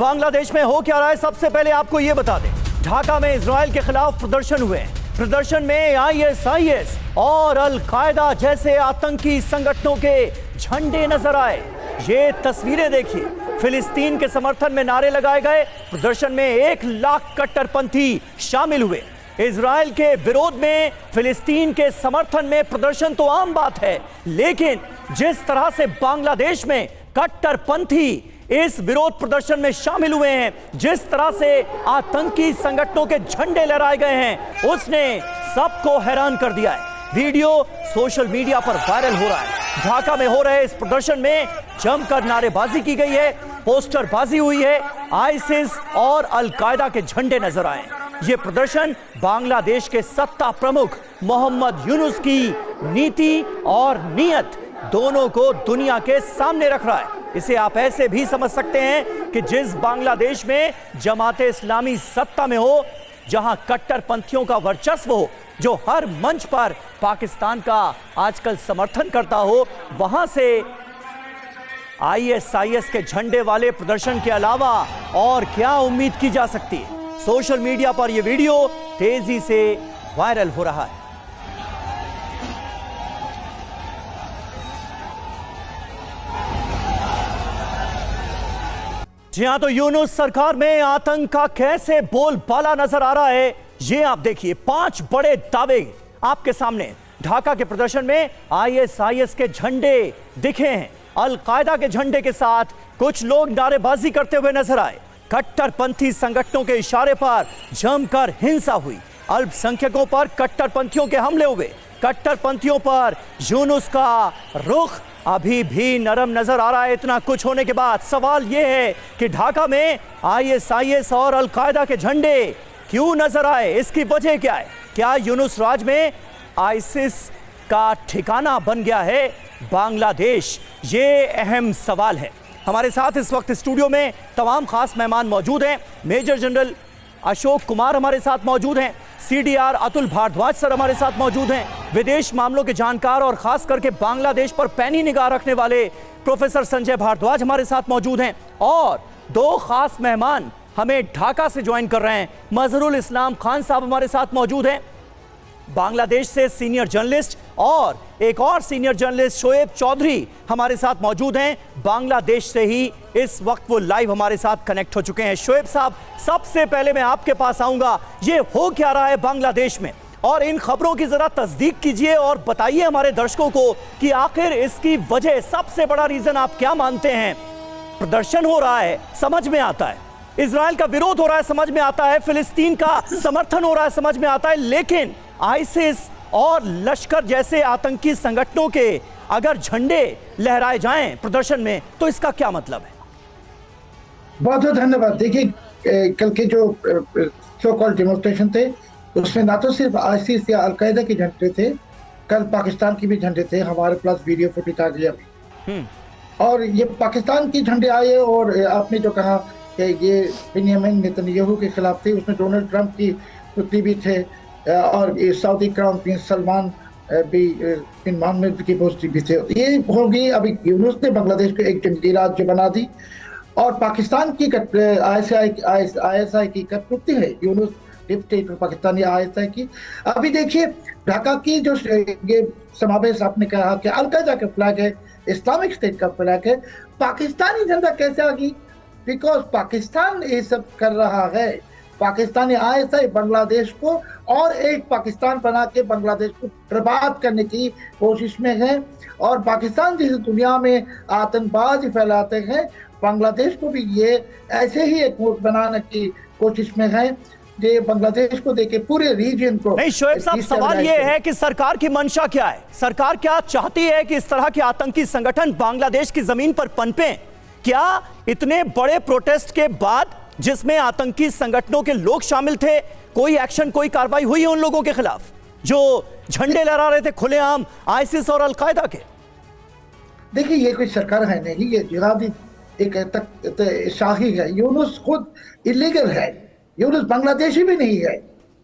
बांग्लादेश में हो क्या रहा है, सबसे पहले आपको यह बता दें। ढाका में इजराइल के खिलाफ प्रदर्शन हुए। प्रदर्शन में आईएसआईएस और अल कायदा जैसे आतंकी संगठनों के झंडे नजर आए। ये तस्वीरें देखिए, फिलिस्तीन के समर्थन में नारे लगाए गए। प्रदर्शन में 1 लाख कट्टरपंथी शामिल हुए। इजराइल के विरोध में, फिलिस्तीन के समर्थन में प्रदर्शन तो आम बात है, लेकिन जिस तरह से बांग्लादेश में कट्टरपंथी इस विरोध प्रदर्शन में शामिल हुए हैं, जिस तरह से आतंकी संगठनों के झंडे लहराए गए हैं, उसने सबको हैरान कर दिया है। वीडियो सोशल मीडिया पर वायरल हो रहा है। ढाका में हो रहे इस प्रदर्शन में जमकर नारेबाजी की गई है, पोस्टरबाजी हुई है, आईसिस और अल कायदा के झंडे नजर आए। यह प्रदर्शन बांग्लादेश के सत्ता प्रमुख मोहम्मद यूनुस की नीति और नीयत दोनों को दुनिया के सामने रख रहा है। इसे आप ऐसे भी समझ सकते हैं कि जिस बांग्लादेश में जमाते इस्लामी सत्ता में हो, जहां कट्टरपंथियों का वर्चस्व हो, जो हर मंच पर पाकिस्तान का आजकल समर्थन करता हो, वहां से आईएसआईएस के झंडे वाले प्रदर्शन के अलावा और क्या उम्मीद की जा सकती है। सोशल मीडिया पर यह वीडियो तेजी से वायरल हो रहा है। जी हां, तो यूनुस सरकार में आतंक का कैसे बोलबाला नजर आ रहा है, ये आप देखिए। 5 बड़े दावे आपके सामने। ढाका के प्रदर्शन में आईएसआईएस के झंडे दिखे हैं। अल कायदा के झंडे के साथ कुछ लोग नारेबाजी करते हुए नजर आए। कट्टरपंथी संगठनों के इशारे पर जमकर हिंसा हुई। अल्पसंख्यकों पर कट्टरपंथियों के हमले हुए। कट्टरपंथियों पर यूनुस का रुख अभी भी नरम नजर आ रहा है। इतना कुछ होने के बाद सवाल यह है कि ढाका में आईएसआईएस और अल कायदा के झंडे क्यों नजर आए, इसकी वजह क्या है? क्या यूनुस राज में आईसिस का ठिकाना बन गया है बांग्लादेश? ये अहम सवाल है। हमारे साथ इस वक्त स्टूडियो में तमाम खास मेहमान मौजूद हैं। मेजर जनरल अशोक कुमार हमारे साथ मौजूद हैं। सीडीआर अतुल भारद्वाज सर हमारे साथ मौजूद हैं। विदेश मामलों के जानकार और खास करके बांग्लादेश पर पैनी निगाह रखने वाले प्रोफेसर संजय भारद्वाज हमारे साथ मौजूद हैं। और 2 खास मेहमान हमें ढाका से ज्वाइन कर रहे हैं। मजहरुल इस्लाम खान साहब हमारे साथ मौजूद हैं, बांग्लादेश से सीनियर जर्नलिस्ट, और एक और सीनियर जर्नलिस्ट शोएब चौधरी हमारे साथ मौजूद हैं। बांग्लादेश से ही इस वक्त वो लाइव हमारे साथ कनेक्ट हो चुके हैं। शोएब साहब, सबसे पहले मैं आपके पास आऊंगा। ये हो क्या रहा है बांग्लादेश में, और इन खबरों की जरा तस्दीक कीजिए और बताइए हमारे दर्शकों को कि आखिर इसकी वजह, सबसे बड़ा रीजन आप क्या मानते हैं? प्रदर्शन हो रहा है, समझ में आता है। इजराइल का विरोध हो रहा है, समझ में आता है। फिलिस्तीन का समर्थन हो रहा है, समझ में आता है। लेकिन आईसिस और लश्कर जैसे आतंकी संगठनों के अगर झंडे लहराए जाएं प्रदर्शन में, तो इसका क्या मतलब है? बहुत बहुत धन्यवाद। देखिए, कल के जो सो कॉल्ड डेमोन्स्ट्रेशन थे, उसमें ना तो सिर्फ आईसिस या अल कायदा के झंडे थे, कल पाकिस्तान के भी झंडे थे। हमारे पास वीडियो फुटेज आ गया अभी। और ये पाकिस्तान के झंडे आए, और आपने जो कहा कि ये बेंजामिन नेतन्याहू के खिलाफ थे, उसमें डोनाल्ड ट्रंप की पुतली भी थे, और सऊदी क्राउन प्रिंस सलमान भी बिन मोहम्मद की पुतली भी थे। ये होगी। अभी यूनुस ने बांग्लादेश को एक जंगली राज्य बना दी, और पाकिस्तान की आईएसआई की कठपुतली है यूनुस, डिक्टेटर पाकिस्तानी आईएसआई की। अभी देखिए, ढाका की जो ये समावेश आपने कहा कि अल कायदा का फ्लैग है, इस्लामिक स्टेट का फ्लैग है, पाकिस्तानी झंडा कैसे आ गई? बिकॉज पाकिस्तान ये सब कर रहा है। पाकिस्तानी आईएसआई बांग्लादेश को और एक पाकिस्तान बना के बांग्लादेश को बर्बाद करने की कोशिश में है, और पाकिस्तान जिस दुनिया में आतंकवाद फैलाते हैं, बांग्लादेश को भी ये ऐसे ही एक मुल्क बनाने की कोशिश में है। ये बांग्लादेश को देके पूरे रीजन को नहीं। शोएब साहब, सवाल ये है कि सरकार की मंशा क्या है? सरकार क्या चाहती है कि इस तरह के आतंकी संगठन बांग्लादेश की जमीन पर पनपे? क्या इतने बड़े प्रोटेस्ट के बाद, जिसमें आतंकी संगठनों के लोग शामिल थे, कोई एक्शन, कोई कार्रवाई हुई है उन लोगों के खिलाफ जो झंडे लहरा रहे थे खुलेआम आईसिस और अल कायदा के? देखिए, ये कोई सरकार है नहीं, ये जिहादी एक शाही है। यूनुस खुद इलीगल है, यूनुस बांग्लादेशी भी नहीं है।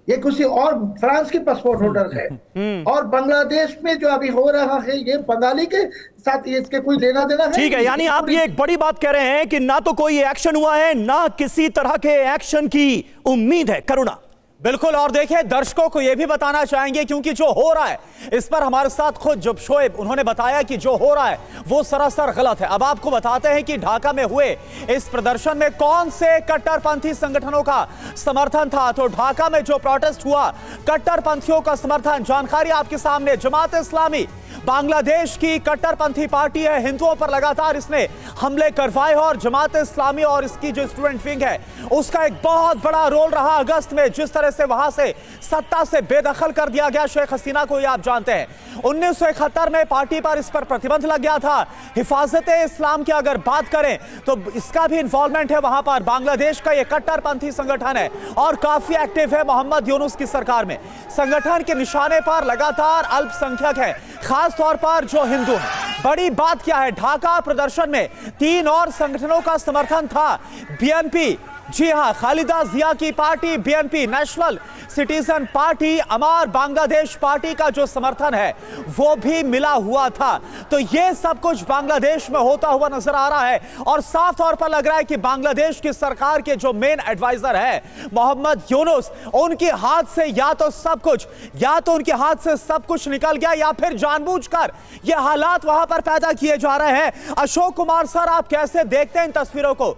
ये किसी और फ्रांस के पासपोर्ट होल्डर है। और बांग्लादेश में जो अभी हो रहा है ये बंगाली के साथ इसके कोई लेना देना है। ठीक है, यानी आप ये एक बड़ी बात कह रहे हैं कि ना तो कोई एक्शन हुआ है, ना किसी तरह के एक्शन की उम्मीद है। करुणा। बिल्कुल, और देखिए दर्शकों को यह भी बताना चाहेंगे क्योंकि जो हो रहा है इस पर हमारे साथ खुद जब शोएब उन्होंने बताया कि जो हो रहा है वो सरासर गलत है। अब आपको बताते हैं कि ढाका में हुए इस प्रदर्शन में कौन से कट्टरपंथी संगठनों का समर्थन था। तो ढाका में जो प्रोटेस्ट हुआ, कट्टरपंथियों का समर्थन, जानकारी आपके सामने। जमात इस्लामी बांग्लादेश की कट्टरपंथी पार्टी है, हिंदुओं पर लगातार इसने हमले करवाए और जमात इस्लामी और इसकी जो स्टूडेंट विंग है उसका एक बहुत बड़ा रोल रहा अगस्त में, जिस तरह से वहां से सत्ता से बेदखल कर दिया गया शेख हसीना को, ये आप जानते हैं। 1971 में पार्टी पर इस पर प्रतिबंध लग गया था। हिफाजते इस्लाम की अगर बात करें तो इसका भी इन्वॉल्वमेंट है वहां पर। बांग्लादेश का यह कट्टरपंथी संगठन है और काफी एक्टिव है मोहम्मद यूनुस की सरकार में। संगठन के निशाने पर लगातार अल्पसंख्यक है, खास तौर पर जो हिंदू हैं। बड़ी बात क्या है, ढाका प्रदर्शन में 3 और संगठनों का समर्थन था। बीएनपी, जी हां, खालिदा जिया की party BNP, national citizen party, Amar Bangladesh party का जो समर्थन है वो भी मिला हुआ था। तो ये सब कुछ बांग्लादेश में होता हुआ नजर आ रहा है और साफ तौर पर लग रहा है कि बांग्लादेश की सरकार के जो मेन एडवाइजर है मोहम्मद यूनुस, उनके हाथ से या तो उनके हाथ से सब कुछ निकल गया या फिर जानबूझकर ये हालात वहां पर पैदा किए जा रहे हैं। अशोक कुमार सर, आप कैसे देखते हैं इन तस्वीरों को?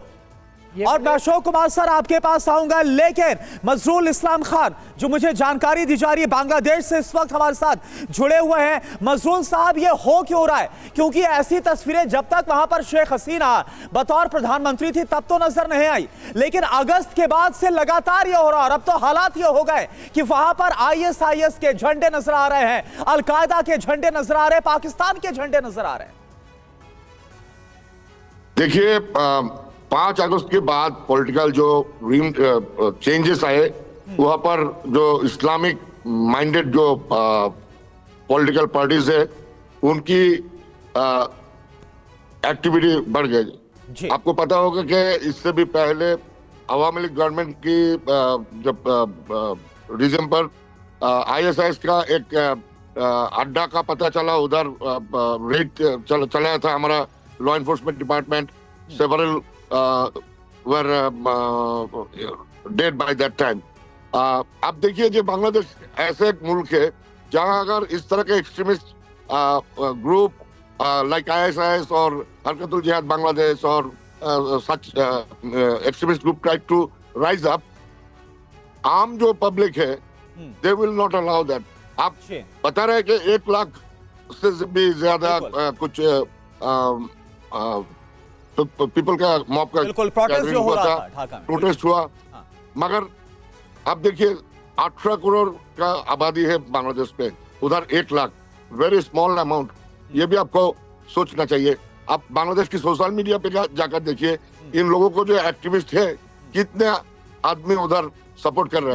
और मैं अशोक कुमार सर आपके पास आऊंगा, लेकिन मजरूल इस्लाम खान जो मुझे जानकारी दी जा रही है बांग्लादेश से इस वक्त हमारे साथ जुड़े हुए हैं। मजरूल साहब, ये हो क्यों रहा है? क्योंकि ऐसी तस्वीरें जब तक वहां पर शेख हसीना बतौर प्रधानमंत्री थी तब तो नजर नहीं आई, लेकिन अगस्त के बाद से लगातार ये हो रहा है। और अब तो हालात ये हो गए कि वहां पर आईएसआईएस के झंडे नजर आ रहे हैं, अलकायदा के झंडे नजर आ रहे हैं, पाकिस्तान के झंडे नजर आ रहे हैं। देखिए, 5 अगस्त के बाद पॉलिटिकल जो चेंजेस आए वहां पर जो इस्लामिक माइंडेड जो पॉलिटिकल पार्टीज है उनकी एक्टिविटी बढ़ गई। आपको पता होगा कि इससे भी पहले अवामी लीग गवर्नमेंट की जब रीजन पर आईएसआईएस का एक अड्डा का पता चला, उधर रेड चलाया था हमारा law enforcement department. Several were dead by that time. अब देखिए, जो बांग्लादेश ऐसे एक मुल्क है जहां अगर इस तरह के एक्सट्रीमिस्ट ग्रुप लाइक आईएसआईएस और हरकतुल जिहाद बांग्लादेश और such extremist group try to rise up, आम जो पब्लिक है they will not allow that. आप बता रहे हैं कि 1 लाख से भी ज्यादा कुछ तो पीपल का मॉब का प्रोटेस्ट हुआ। मगर अब देखिए 18 करोड़ का आबादी है बांग्लादेश पे, उधर 1 लाख, वेरी स्मॉल अमाउंट। ये भी आपको सोचना चाहिए। आप बांग्लादेश की सोशल मीडिया पे जाकर देखिए इन लोगों को जो एक्टिविस्ट है कितने आदमी उधर सपोर्ट कर रहे हैं।